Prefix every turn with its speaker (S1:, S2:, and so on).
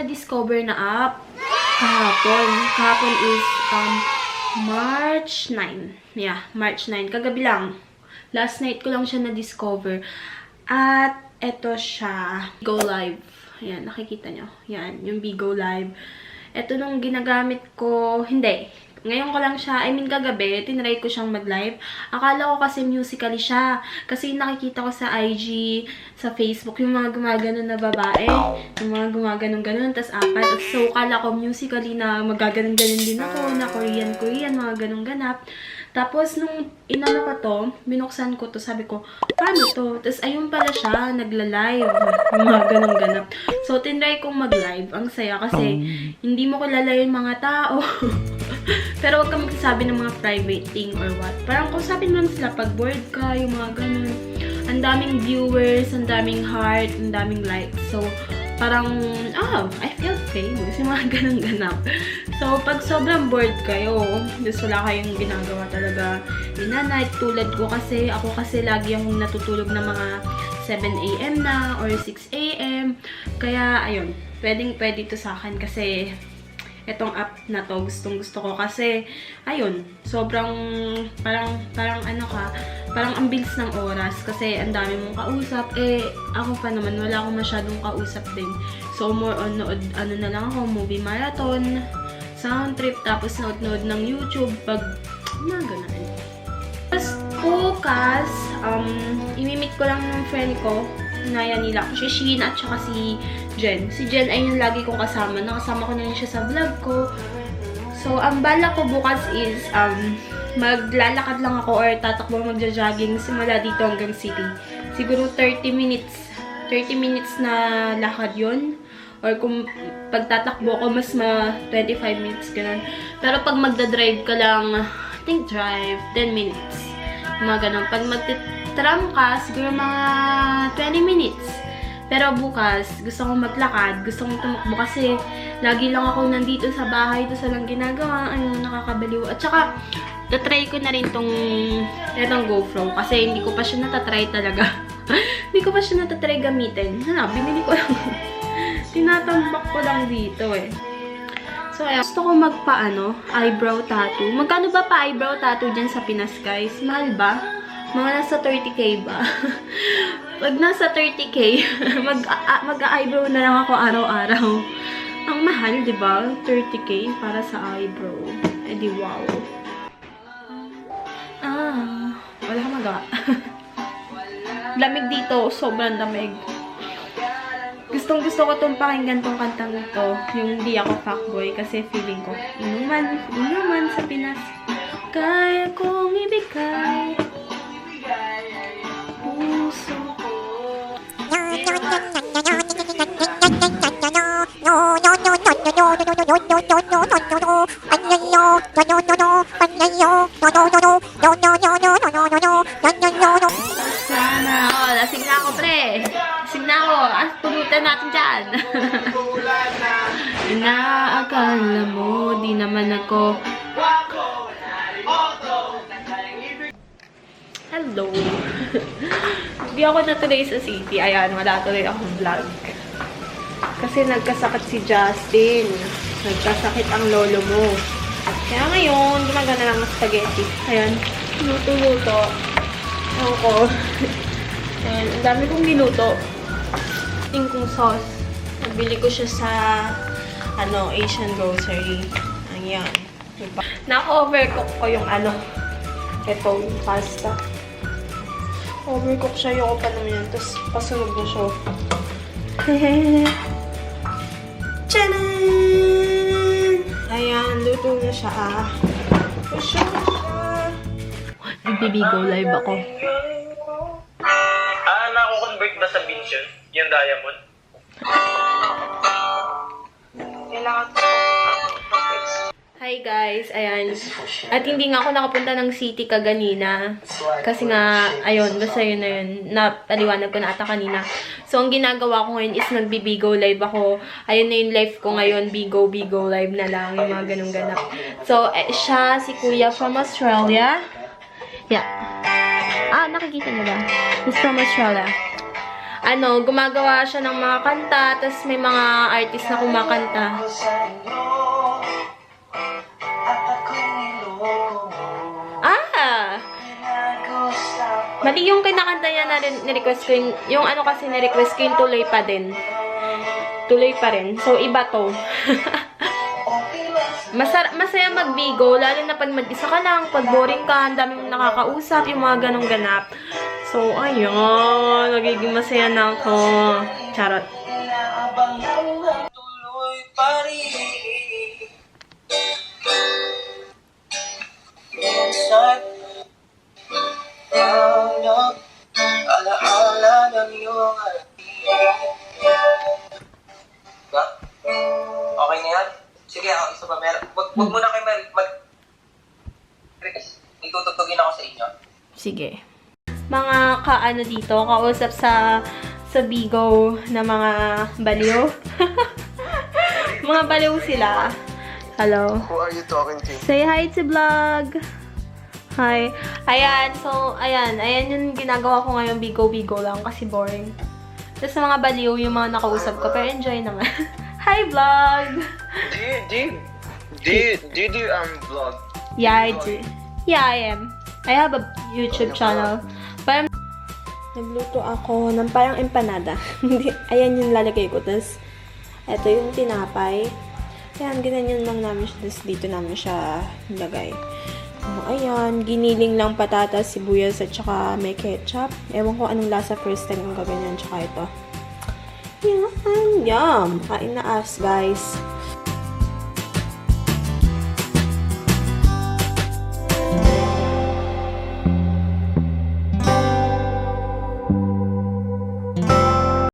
S1: Na-discover na app kahapon. Kahapon is March 9. Yeah, March 9. Kagabi lang. Last night ko lang siya na-discover. At eto siya. Bigo Live. Ayan, nakikita nyo. Yan, yung Bigo Live. Eto nung ginagamit ko. Hindi. Ngayon ko lang siya, kagabi, tinry ko siyang mag-live. Akala ko kasi musically siya. Kasi nakikita ko sa IG, sa Facebook, yung mga gumaganon na babae. Yung mga gumaganon-ganon, tas apat. So, akala ko musically na magaganon-ganon din ako, na Korean, mga ganong-ganap. Tapos, nung inano ko to, binuksan ko to, sabi ko, paano to? Tapos, ayun pala siya, nagla-live. Mga ganong-ganap. So, tinry kong mag-live. Ang saya kasi, hindi mo kilala yung mga tao. Pero huwag kang magsasabi ng mga private thing or what. Parang kausapin mo lang sila pag bored ka, yung mga ganun. Ang daming viewers, ang daming heart, ang daming likes. So, parang, I feel famous. Yung mga ganun-ganap. So, pag sobrang bored kayo, just wala kayong ginagawa talaga night tulad ko kasi, ako kasi lagi akong natutulog na mga 7 AM na or 6 AM. Kaya, ayun, pwedeng-pwede to sa akin kasi etong app na to, gustong-gusto ko kasi, ayun, sobrang, parang ang bilis ng oras kasi ang dami mong kausap. Ako pa naman, wala akong masyadong kausap din. So, more on nood, na lang ako, movie marathon, sound trip, tapos nood ng YouTube, pag, mga ganun. Tapos, bukas, imimit ko lang ng friend ko, naya nila ako, si Sheena at saka si Jen. Si Jen ay yung lagi kong kasama. Nakasama ko na rin siya sa vlog ko. So, ang bala ko bukas is, maglalakad lang ako or tatakbo magja-jogging simula dito hanggang city. Siguro 30 minutes. 30 minutes na lakad yun. Or kung pagtatakbo ko, mas 25 minutes ganun. Pero pag magdadrive ka lang, I think drive, 10 minutes. Mga ganun. Pag magtitram ka, siguro mga 20 minutes. Pero bukas, gusto kong maglakad, gusto kong tumakbo kasi lagi lang ako nandito sa bahay, ito sa lang ginagawa, nakakabaliw. At saka, tatry ko na rin itong GoPro kasi hindi ko pa siya natatry talaga. Hindi ko pa siya natatry gamitin. Binili ko lang. Tinatambak ko lang dito So, ayan. Gusto ko eyebrow tattoo. Magkano ba pa eyebrow tattoo dyan sa Pinas, guys? Mahal ba? Mga nasa 30k ba? Pag nasa 30k, mag-eyebrow na lang ako araw-araw. Ang mahal, di ba? 30k para sa eyebrow. Di wow. Wala kang magawa. Lamig dito. Sobrang lamig. Gustong-gusto ko itong pakinggan tong kantang ito. Yung Di Ako Fuckboy. Kasi feeling ko, inuman sa Pinas. Kaya kong ibigay puso ko. Sana. Lasing na ako, pre. Lasing na ako. Pulutan natin dyan. Inaakala mo, di naman ako. Hello. Hindi ako natuloy sa city. Ayan, wala tuloy akong vlog. Kasi nagkasakit si Justin. Nagkasakit ang lolo mo. Kaya ngayon, gumagana lang ng spaghetti. Ayan, luto-luto. Ako. Ayan, ang dami kong niluto. Ting kong sauce. Nabili ko siya sa, Asian grocery. Ayan. Na-overcook ko yung ito, yung pasta. Overcook siya, yung pa naman yan. Tapos, pasunog na siya. Tchanan! Ayan, luto na siya, Nagbibigo live ako.
S2: Nako-convert ba sa beans yun? Yung diamond? Kailangan ko.
S1: Hi guys, ayan. At hindi nga ako nakapunta ng city kaganina. Kasi nga, ayun, basta yun na yun. Napaliwanag ko na ata kanina. So, ang ginagawa ko ngayon is nagbi-Bigo live ako. Ayun na yung live ko ngayon, Bigo live na lang. Yung mga ganun ganap. So, siya, si Kuya from Australia. Yeah. Nakikita niyo ba? He's from Australia. Gumagawa siya ng mga kanta, tapos may mga artist na kumakanta. Mali yung kinakanta niya na ni-request ko yung ano kasi ni-request ko yung tuloy pa din. Tuloy pa rin. So, iba to. Masaya magbigo, lalo na pag mag-isa ka lang, pag boring ka, ang dami mong nakakausap, yung mga ganong ganap. So, ayun, nagiging masaya na ako. Charot.
S3: Tuloy pa rin. Minsan, alaala ng iyong ba? Okay na yan? Sige, isa pa meron. Wag muna kayo may tutugtugin ako sa inyo.
S1: Sige. Mga kaano dito, kausap sa Bigo na mga baliw. Mga baliw sila. Hello.
S3: Who are you talking to?
S1: Say hi to vlog. Hi. Ayan, so, ayan yung ginagawa ko ngayon, bigo-bigo lang kasi boring. Tapos sa mga baliw, yung mga nakausap ko, pero enjoy naman. Hi, vlog!
S3: Do you do vlog?
S1: Yeah, I do. Yeah, I am. I have a YouTube channel. Parang, nagluto ako ng parang empanada. Ayan yung lalagay ko. Tapos, eto yung tinapay. Ayan, ganyan lang namin siya. Tapos, dito namin siya nilagay. Ayan, giniling lang patatas, sibuyas, at saka may ketchup. Ewan ko anong lasa first time yung gaganyan, tsaka ito. Yan, yum! Kain na us, guys.